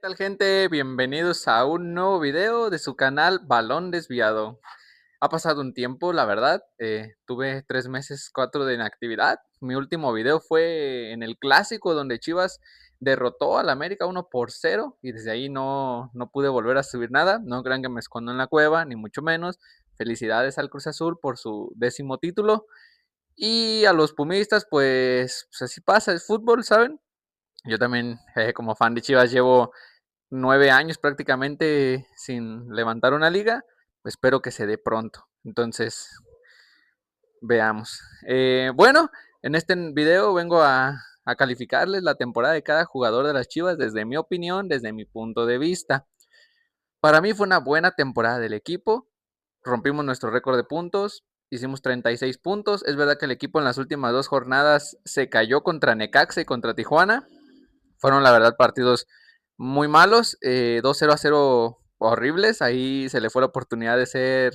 Tal gente? Bienvenidos a un nuevo video de su canal Balón Desviado. Ha pasado un tiempo, la verdad. Tuve 3 meses, 4 de inactividad. Mi último video fue en el clásico donde Chivas derrotó al América 1-0 y desde ahí no pude volver a subir nada. No crean que me escondo en la cueva, ni mucho menos. Felicidades al Cruz Azul por su 10º título. Y a los pumistas, pues así pasa, es fútbol, ¿saben? Yo también, como fan de Chivas, llevo 9 años prácticamente sin levantar una liga. Espero que se dé pronto. Entonces, veamos. Bueno, en este video vengo a calificarles la temporada de cada jugador de las Chivas desde mi opinión, desde mi punto de vista. Para mí fue una buena temporada del equipo. Rompimos nuestro récord de puntos. Hicimos 36 puntos. Es verdad que el equipo en las últimas 2 jornadas se cayó contra Necaxa y contra Tijuana. Fueron la verdad partidos muy malos, 2-0 horribles. Ahí se le fue la oportunidad de ser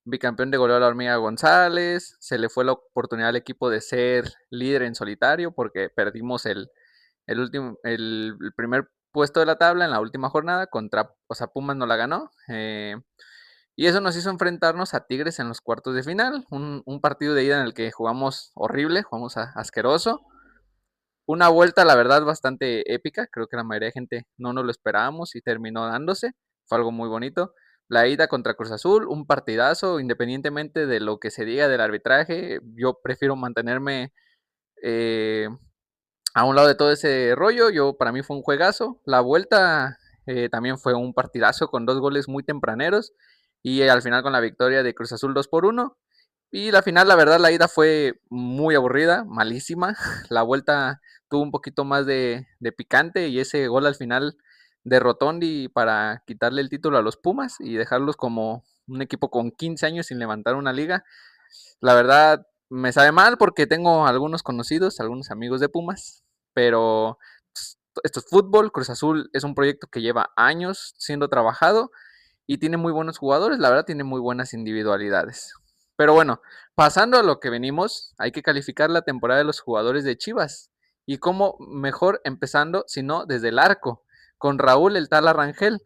bicampeón de goleo a la Hormiga González, se le fue la oportunidad al equipo de ser líder en solitario porque perdimos el primer puesto de la tabla en la última jornada contra, o sea, Pumas no la ganó. Y eso nos hizo enfrentarnos a Tigres en los cuartos de final, un partido de ida en el que jugamos horrible, jugamos asqueroso. Una vuelta, la verdad, bastante épica. Creo que la mayoría de gente no nos lo esperábamos y terminó dándose. Fue algo muy bonito. La ida contra Cruz Azul, un partidazo, independientemente de lo que se diga del arbitraje. Yo prefiero mantenerme eh, a un lado de todo ese rollo. Para mí fue un juegazo. La vuelta también fue un partidazo con 2 goles muy tempraneros. Y al final con la victoria de Cruz Azul 2-1. Y la final, la verdad, la ida fue muy aburrida, malísima. La vuelta tuvo un poquito más de picante y ese gol al final de Rotondi para quitarle el título a los Pumas y dejarlos como un equipo con 15 años sin levantar una liga. La verdad, me sabe mal porque tengo algunos conocidos, algunos amigos de Pumas, pero esto es fútbol. Cruz Azul es un proyecto que lleva años siendo trabajado y tiene muy buenos jugadores, la verdad tiene muy buenas individualidades. Pero bueno, pasando a lo que venimos, hay que calificar la temporada de los jugadores de Chivas. Y cómo mejor empezando, si no desde el arco, con Raúl el Tala Rangel,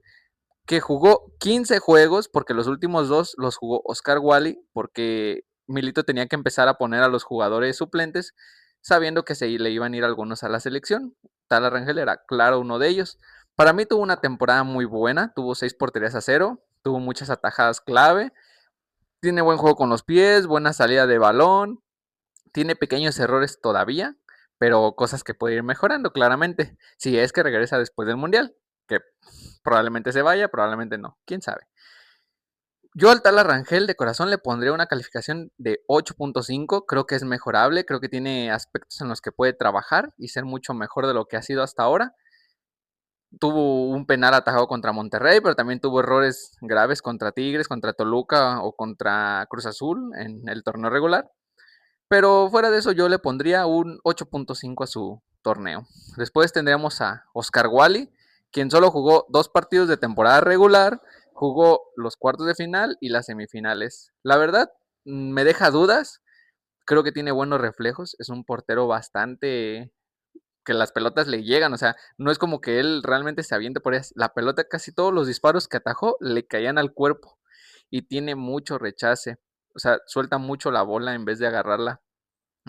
que jugó 15 juegos, porque los últimos dos los jugó Oscar Wally, porque Milito tenía que empezar a poner a los jugadores suplentes, sabiendo que se le iban a ir algunos a la selección. Tala Rangel era claro uno de ellos. Para mí tuvo una temporada muy buena, tuvo 6 porterías a 0, tuvo muchas atajadas clave, tiene buen juego con los pies, buena salida de balón, tiene pequeños errores todavía, pero cosas que puede ir mejorando claramente, si es que regresa después del Mundial, que probablemente se vaya, probablemente no, quién sabe. Yo al Tala Rangel de corazón le pondría una calificación de 8.5, creo que es mejorable, creo que tiene aspectos en los que puede trabajar y ser mucho mejor de lo que ha sido hasta ahora. Tuvo un penal atajado contra Monterrey, pero también tuvo errores graves contra Tigres, contra Toluca o contra Cruz Azul en el torneo regular. Pero fuera de eso yo le pondría un 8.5 a su torneo. Después tendríamos a Oscar Wally, quien solo jugó 2 partidos de temporada regular, jugó los cuartos de final y las semifinales. La verdad, me deja dudas, creo que tiene buenos reflejos, es un portero bastante que las pelotas le llegan, o sea, no es como que él realmente se aviente por ellas. La pelota, casi todos los disparos que atajó le caían al cuerpo y tiene mucho rechace, o sea, suelta mucho la bola en vez de agarrarla.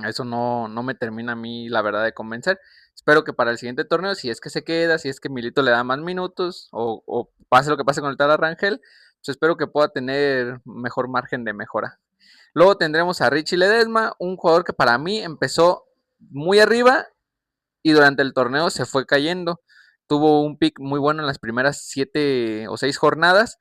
Eso no me termina a mí, la verdad, de convencer. Espero que para el siguiente torneo, si es que se queda, si es que Milito le da más minutos o pase lo que pase con el Tala Rangel, pues espero que pueda tener mejor margen de mejora. Luego tendremos a Richie Ledesma, un jugador que para mí empezó muy arriba y durante el torneo se fue cayendo. Tuvo un pick muy bueno en las primeras 7 o 6 jornadas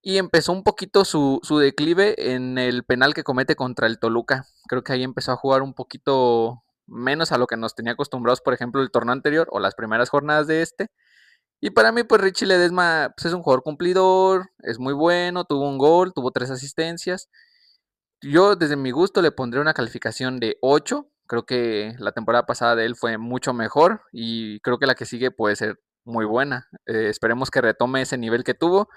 y empezó un poquito su declive en el penal que comete contra el Toluca. Creo que ahí empezó a jugar un poquito menos a lo que nos tenía acostumbrados, por ejemplo, el torneo anterior o las primeras jornadas de este. Y para mí, pues Richie Ledesma pues, es un jugador cumplidor, es muy bueno, tuvo un gol, tuvo 3 asistencias. Yo desde mi gusto le pondré una calificación de 8. Creo que la temporada pasada de él fue mucho mejor y creo que la que sigue puede ser muy buena. Esperemos que retome ese nivel que tuvo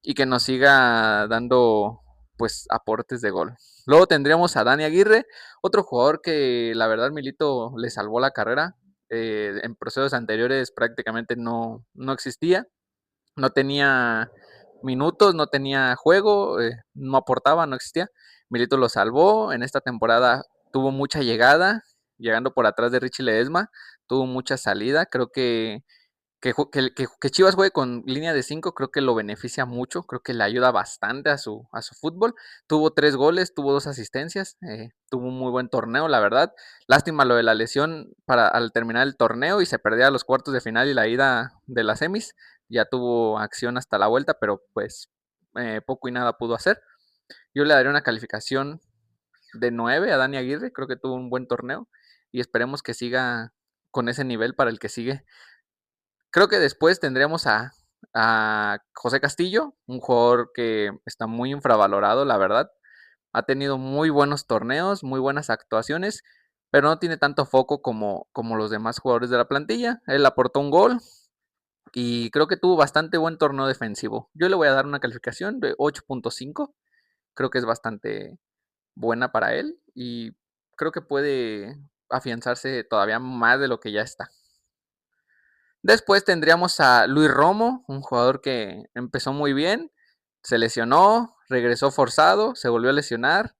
y que nos siga dando pues aportes de gol. Luego tendríamos a Dani Aguirre, otro jugador que la verdad Milito le salvó la carrera. en procesos anteriores prácticamente no existía, no tenía minutos, no tenía juego, no aportaba, no existía. Milito lo salvó, en esta temporada tuvo mucha llegada, llegando por atrás de Richie Ledesma, tuvo mucha salida, creo que Chivas juegue con línea de 5 creo que lo beneficia mucho, creo que le ayuda bastante a su fútbol. Tuvo 3 goles, tuvo 2 asistencias, tuvo un muy buen torneo, la verdad. Lástima lo de la lesión al terminar el torneo y se perdía los cuartos de final y la ida de las semis. Ya tuvo acción hasta la vuelta, pero pues poco y nada pudo hacer. Yo le daría una calificación de 9 a Dani Aguirre, creo que tuvo un buen torneo y esperemos que siga con ese nivel para el que sigue. Creo que después tendríamos a José Castillo, un jugador que está muy infravalorado, la verdad. Ha tenido muy buenos torneos, muy buenas actuaciones, pero no tiene tanto foco como los demás jugadores de la plantilla. Él aportó un gol y creo que tuvo bastante buen torneo defensivo. Yo le voy a dar una calificación de 8.5. Creo que es bastante buena para él y creo que puede afianzarse todavía más de lo que ya está. Después tendríamos a Luis Romo, un jugador que empezó muy bien, se lesionó, regresó forzado, se volvió a lesionar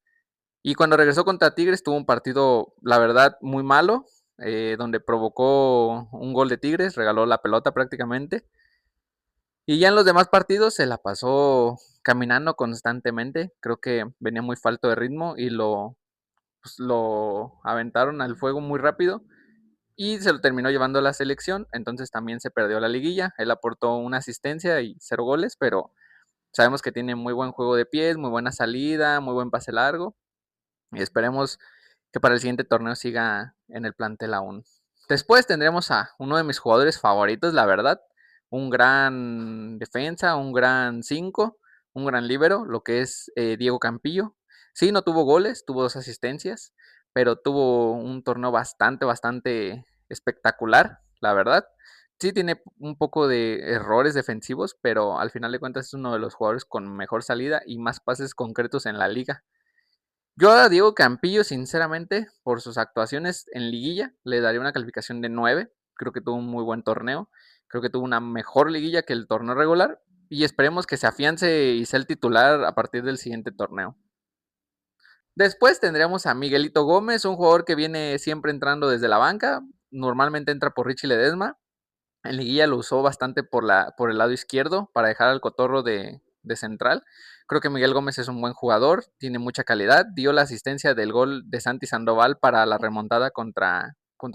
y cuando regresó contra Tigres tuvo un partido, la verdad, muy malo, donde provocó un gol de Tigres, regaló la pelota prácticamente. Y ya en los demás partidos se la pasó caminando constantemente, creo que venía muy falto de ritmo y lo aventaron al fuego muy rápido y se lo terminó llevando a la selección, entonces también se perdió la liguilla. Él aportó una asistencia y 0 goles, pero sabemos que tiene muy buen juego de pies, muy buena salida, muy buen pase largo y esperemos que para el siguiente torneo siga en el plantel aún. Después tendremos a uno de mis jugadores favoritos, la verdad, un gran defensa, un gran 5, un gran líbero, lo que es Diego Campillo. Sí, no tuvo goles, tuvo 2 asistencias, pero tuvo un torneo bastante espectacular, la verdad. Sí tiene un poco de errores defensivos, pero al final de cuentas es uno de los jugadores con mejor salida y más pases concretos en la liga. Yo a Diego Campillo, sinceramente, por sus actuaciones en liguilla, le daría una calificación de 9. Creo que tuvo un muy buen torneo. Creo que tuvo una mejor liguilla que el torneo regular. Y esperemos que se afiance y sea el titular a partir del siguiente torneo. Después tendríamos a Miguelito Gómez, un jugador que viene siempre entrando desde la banca. Normalmente entra por Richie Ledesma. En liguilla lo usó bastante por el lado izquierdo para dejar al cotorro de central. Creo que Miguel Gómez es un buen jugador, tiene mucha calidad, dio la asistencia del gol de Santi Sandoval para la remontada contra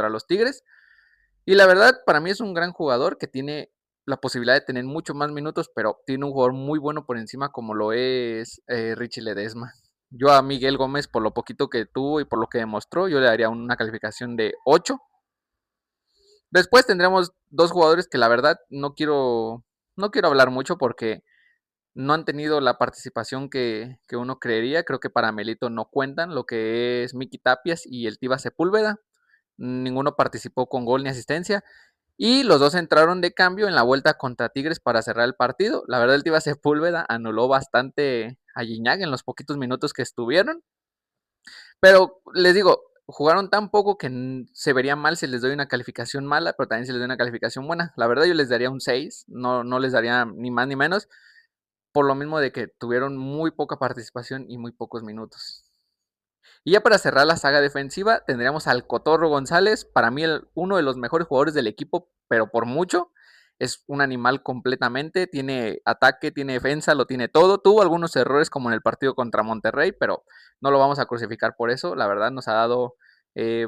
los Tigres. Y la verdad, para mí es un gran jugador que tiene la posibilidad de tener mucho más minutos, pero tiene un jugador muy bueno por encima como lo es Richie Ledesma. Yo a Miguel Gómez, por lo poquito que tuvo y por lo que demostró, yo le daría una calificación de 8. Después tendremos 2 jugadores que la verdad no quiero hablar mucho porque no han tenido la participación que uno creería. Creo que para Melito no cuentan, lo que es Miki Tapias y el Tiva Sepúlveda. Ninguno participó con gol ni asistencia. Y los dos entraron de cambio en la vuelta contra Tigres para cerrar el partido. La verdad, el Tiva Sepúlveda anuló bastante a Gignac en los poquitos minutos que estuvieron. Pero les digo, jugaron tan poco que se vería mal si les doy una calificación mala, pero también si les doy una calificación buena. La verdad yo les daría un 6, no les daría ni más ni menos, por lo mismo de que tuvieron muy poca participación y muy pocos minutos. Y ya para cerrar la saga defensiva, tendríamos al Cotorro González, para mí uno de los mejores jugadores del equipo, pero por mucho. Es un animal completamente, tiene ataque, tiene defensa, lo tiene todo. Tuvo algunos errores como en el partido contra Monterrey, pero no lo vamos a crucificar por eso. La verdad nos ha dado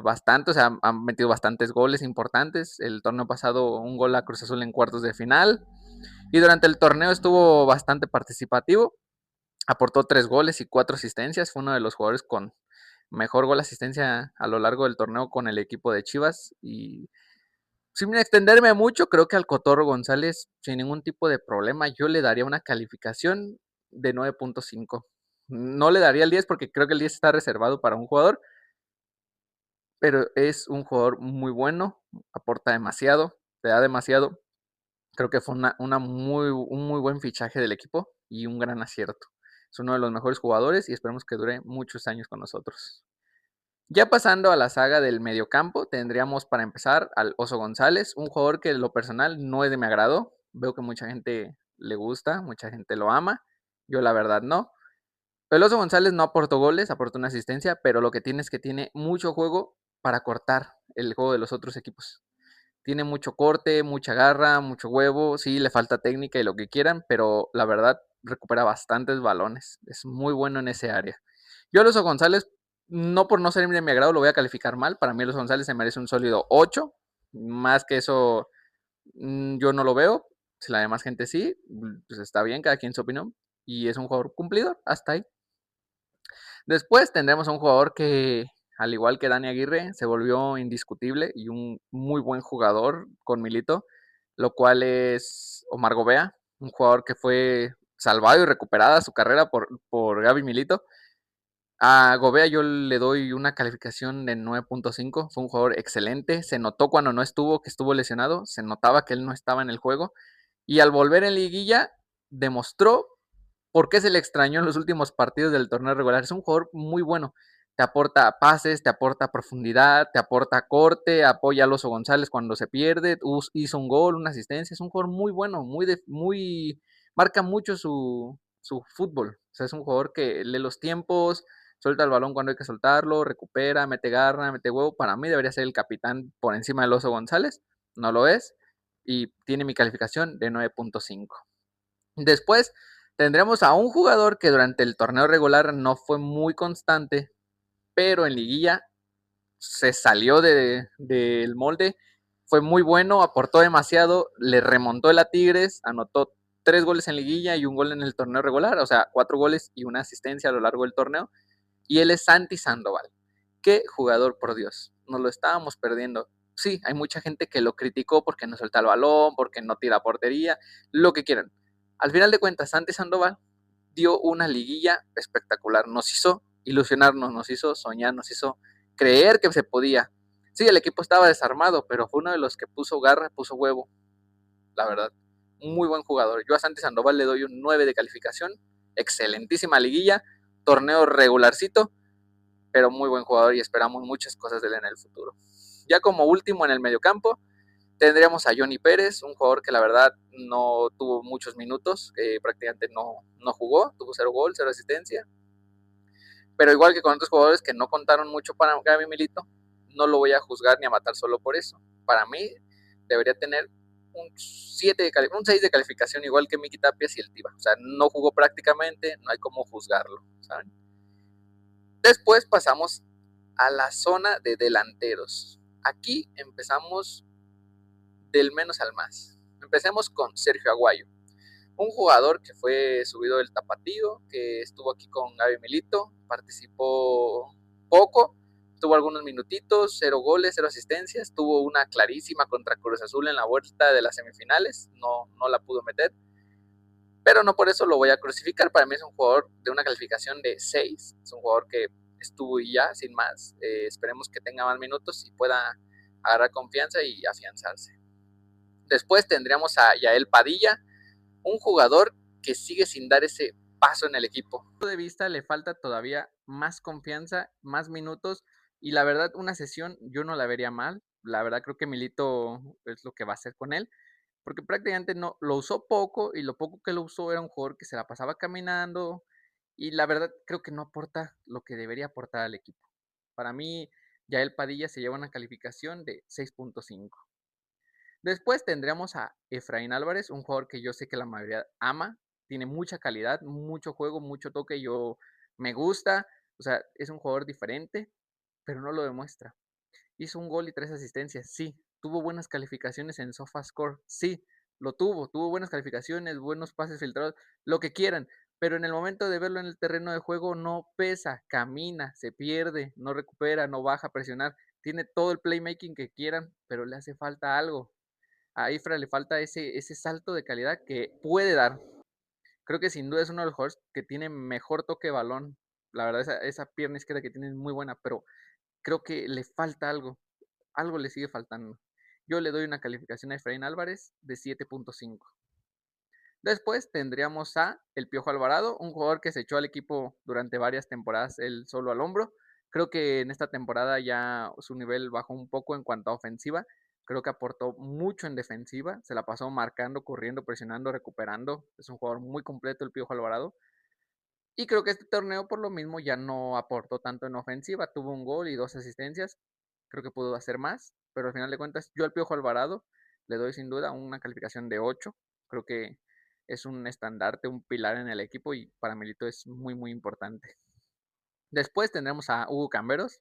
bastante, o sea, han metido bastantes goles importantes. El torneo pasado un gol a Cruz Azul en cuartos de final. Y durante el torneo estuvo bastante participativo. Aportó 3 goles y 4 asistencias. Fue uno de los jugadores con mejor gol asistencia a lo largo del torneo con el equipo de Chivas. Y sin extenderme mucho, creo que al Cotorro González, sin ningún tipo de problema, yo le daría una calificación de 9.5. No le daría el 10 porque creo que el 10 está reservado para un jugador, pero es un jugador muy bueno, aporta demasiado, te da demasiado. Creo que fue un muy buen fichaje del equipo y un gran acierto. Es uno de los mejores jugadores y esperemos que dure muchos años con nosotros. Ya pasando a la saga del mediocampo, tendríamos para empezar al Oso González, un jugador que en lo personal no es de mi agrado. Veo que mucha gente le gusta, mucha gente lo ama. Yo la verdad no. El Oso González no aportó goles, aportó una asistencia, pero lo que tiene es que tiene mucho juego para cortar el juego de los otros equipos. Tiene mucho corte, mucha garra, mucho huevo, sí, le falta técnica y lo que quieran, pero la verdad recupera bastantes balones. Es muy bueno en ese área. Yo a Oso González, no por no ser de mi agrado, lo voy a calificar mal. Para mí Oso González se merece un sólido 8. Más que eso, yo no lo veo. Si la demás gente sí, pues está bien, cada quien su opinión. Y es un jugador cumplidor, hasta ahí. Después tendremos a un jugador que, al igual que Dani Aguirre, se volvió indiscutible y un muy buen jugador con Milito, lo cual es Omar Gobea, un jugador que fue salvado y recuperada su carrera por Gaby Milito. A Gobea yo le doy una calificación de 9.5. Fue un jugador excelente. Se notó cuando no estuvo, que estuvo lesionado. Se notaba que él no estaba en el juego. Y al volver en liguilla, demostró por qué se le extrañó en los últimos partidos del torneo regular. Es un jugador muy bueno. Te aporta pases, te aporta profundidad, te aporta corte, apoya a Oso González cuando se pierde, hizo un gol, una asistencia. Es un jugador muy bueno, marca mucho su fútbol. O sea, es un jugador que lee los tiempos, suelta el balón cuando hay que soltarlo, recupera, mete garra, mete huevo. Para mí debería ser el capitán por encima del Oso González. No lo es. Y tiene mi calificación de 9.5. Después tendremos a un jugador que durante el torneo regular no fue muy constante, pero en liguilla se salió del molde, fue muy bueno, aportó demasiado, le remontó el a Tigres, anotó 3 goles en liguilla y un gol en el torneo regular, o sea, 4 goles y una asistencia a lo largo del torneo, y él es Santi Sandoval. Qué jugador, por Dios, nos lo estábamos perdiendo. Sí, hay mucha gente que lo criticó porque no suelta el balón, porque no tira a portería, lo que quieran. Al final de cuentas, Santi Sandoval dio una liguilla espectacular. Nos hizo ilusionarnos, nos hizo soñar, nos hizo creer que se podía. Sí, el equipo estaba desarmado, pero fue uno de los que puso garra, puso huevo, la verdad. Muy buen jugador. Yo a Santi Sandoval le doy un 9 de calificación. Excelentísima liguilla, torneo regularcito, pero muy buen jugador y esperamos muchas cosas de él en el futuro. Ya como último en el mediocampo, tendríamos a Johnny Pérez, un jugador que la verdad no tuvo muchos minutos, prácticamente no jugó, tuvo 0 gol, 0 asistencia. Pero igual que con otros jugadores que no contaron mucho para Gaby Milito, no lo voy a juzgar ni a matar solo por eso. Para mí debería tener un 6 de calificación, igual que Miki Tapias y el Tiva. O sea, no jugó prácticamente, no hay cómo juzgarlo, ¿saben? Después pasamos a la zona de delanteros. Aquí empezamos del menos al más. Empecemos con Sergio Aguayo, un jugador que fue subido del tapatío, que estuvo aquí con Gaby Milito, participó poco, tuvo algunos minutitos, 0 goles, 0 asistencias, tuvo una clarísima contra Cruz Azul en la vuelta de las semifinales, no la pudo meter, pero no por eso lo voy a crucificar. Para mí es un jugador de una calificación de 6, es un jugador que estuvo y ya, sin más. Esperemos que tenga más minutos y pueda agarrar confianza y afianzarse. Después tendríamos a Yael Padilla, un jugador que sigue sin dar ese paso en el equipo. De punto de vista le falta todavía más confianza, más minutos y la verdad una sesión yo no la vería mal. La verdad creo que Milito es lo que va a hacer con él, porque prácticamente no lo usó poco y lo poco que lo usó era un jugador que se la pasaba caminando y la verdad creo que no aporta lo que debería aportar al equipo. Para mí ya el Padilla se lleva una calificación de 6.5. Después tendríamos a Efraín Álvarez, un jugador que yo sé que la mayoría ama, tiene mucha calidad, mucho juego, mucho toque, yo me gusta, o sea, es un jugador diferente, pero no lo demuestra. Hizo un gol y 3 asistencias, sí. Tuvo buenas calificaciones en SofaScore, sí, lo tuvo buenas calificaciones, buenos pases filtrados, lo que quieran, pero en el momento de verlo en el terreno de juego no pesa, camina, se pierde, no recupera, no baja a presionar, tiene todo el playmaking que quieran, pero le hace falta algo. A Ifra le falta ese salto de calidad que puede dar. Creo que sin duda es uno de los jugadores que tiene mejor toque de balón. La verdad, esa pierna izquierda que tiene es muy buena, pero creo que le falta algo. Algo le sigue faltando. Yo le doy una calificación a Efraín Álvarez de 7.5. Después tendríamos a el Piojo Alvarado, un jugador que se echó al equipo durante varias temporadas él solo al hombro. Creo que en esta temporada ya su nivel bajó un poco en cuanto a ofensiva. Creo que aportó mucho en defensiva. Se la pasó marcando, corriendo, presionando, recuperando. Es un jugador muy completo el Piojo Alvarado. Y creo que este torneo por lo mismo ya no aportó tanto en ofensiva. Tuvo un gol y 2 asistencias. Creo que pudo hacer más. Pero al final de cuentas, yo al Piojo Alvarado le doy sin duda una calificación de 8. Creo que es un estandarte, un pilar en el equipo y para Milito es muy, muy importante. Después tendremos a Hugo Camberos,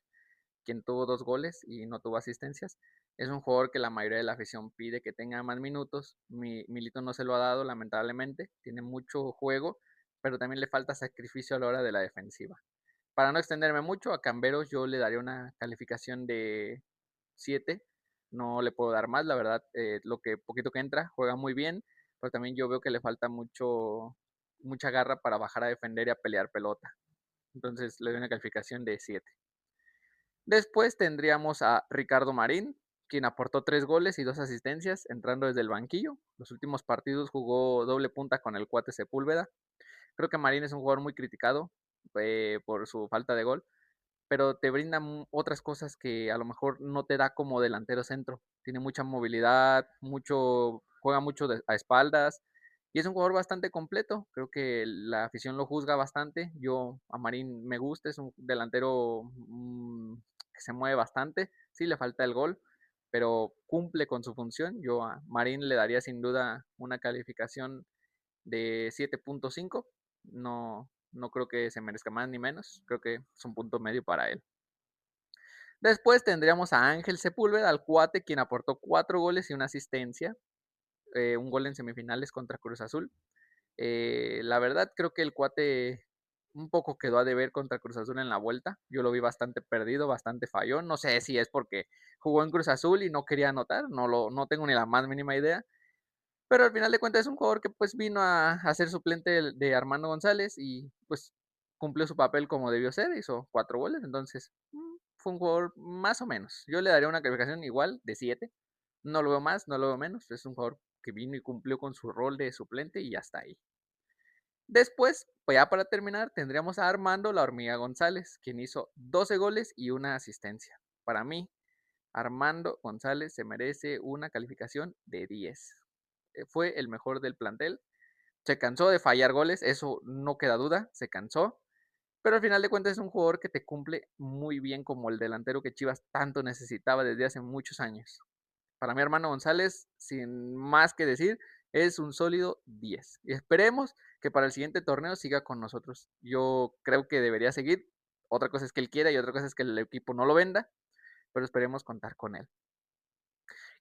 quien tuvo 2 goles y no tuvo asistencias. Es un jugador que la mayoría de la afición pide que tenga más minutos. Milito no se lo ha dado, lamentablemente. Tiene mucho juego, pero también le falta sacrificio a la hora de la defensiva. Para no extenderme mucho, a Camberos yo le daría una calificación de 7. No le puedo dar más, la verdad, lo que poquito que entra, juega muy bien, pero también yo veo que le falta mucha garra para bajar a defender y a pelear pelota. Entonces le doy una calificación de 7. Después tendríamos a Ricardo Marín, quien aportó 3 goles y 2 asistencias entrando desde el banquillo. Los últimos partidos jugó doble punta con el Cuate Sepúlveda. Creo que Marín es un jugador muy criticado por su falta de gol, pero te brinda otras cosas que a lo mejor no te da como delantero centro. Tiene mucha movilidad, juega mucho a espaldas y es un jugador bastante completo. Creo que la afición lo juzga bastante. Yo a Marín me gusta, es un delantero que se mueve bastante. Sí, le falta el gol, pero cumple con su función. Yo a Marín le daría sin duda una calificación de 7.5. No, no creo que se merezca más ni menos. Creo que es un punto medio para él. Después tendríamos a Ángel Sepúlveda, al Cuate, quien aportó 4 goles y una asistencia. Un gol en semifinales contra Cruz Azul. La verdad, creo que el Cuate un poco quedó a deber contra Cruz Azul en la vuelta. Yo lo vi bastante perdido, bastante fallón. No sé si es porque jugó en Cruz Azul y no quería anotar. No tengo ni la más mínima idea. Pero al final de cuentas es un jugador que pues vino a ser suplente de Armando González y pues cumplió su papel como debió ser, hizo 4 goles, entonces fue un jugador más o menos. Yo le daría una calificación igual de 7. No lo veo más, no lo veo menos. Es un jugador que vino y cumplió con su rol de suplente y ya está ahí. Después, pues ya para terminar, tendríamos a Armando La Hormiga González, quien hizo 12 goles y una asistencia. Para mí, Armando González se merece una calificación de 10. Fue el mejor del plantel. Se cansó de fallar goles, eso no queda duda, se cansó. Pero al final de cuentas es un jugador que te cumple muy bien como el delantero que Chivas tanto necesitaba desde hace muchos años. Para mí, Armando González, sin más que decir, es un sólido 10. Y esperemos que para el siguiente torneo siga con nosotros. Yo creo que debería seguir. Otra cosa es que él quiera y otra cosa es que el equipo no lo venda, pero esperemos contar con él.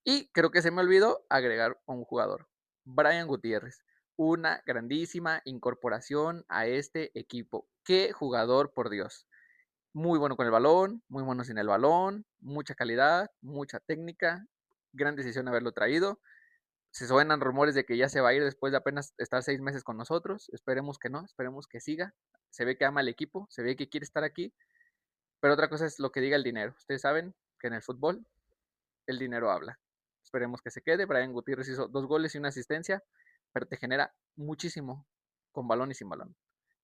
Y creo que se me olvidó agregar un jugador, Brian Gutiérrez, una grandísima incorporación a este equipo. Qué jugador, por Dios. Muy bueno con el balón, muy bueno sin el balón, mucha calidad, mucha técnica, gran decisión haberlo traído. Se suenan rumores de que ya se va a ir después de apenas estar 6 meses con nosotros. Esperemos que no, esperemos que siga. Se ve que ama el equipo, se ve que quiere estar aquí, pero otra cosa es lo que diga el dinero. Ustedes saben que en el fútbol el dinero habla. Esperemos que se quede. Brian Gutiérrez hizo 2 goles y una asistencia, pero te genera muchísimo con balón y sin balón.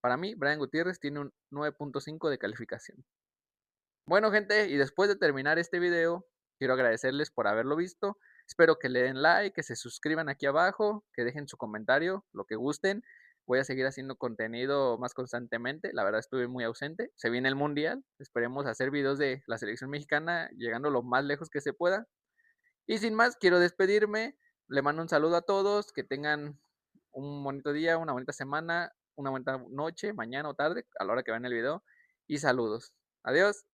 Para mí, Brian Gutiérrez tiene un 9.5 de calificación. Bueno, gente, y después de terminar este video, quiero agradecerles por haberlo visto. Espero que le den like, que se suscriban aquí abajo, que dejen su comentario, lo que gusten. Voy a seguir haciendo contenido más constantemente. La verdad estuve muy ausente. Se viene el Mundial. Esperemos hacer videos de la selección mexicana llegando lo más lejos que se pueda. Y sin más, quiero despedirme. Le mando un saludo a todos. Que tengan un bonito día, una bonita semana, una bonita noche, mañana o tarde, a la hora que vean el video. Y saludos. Adiós.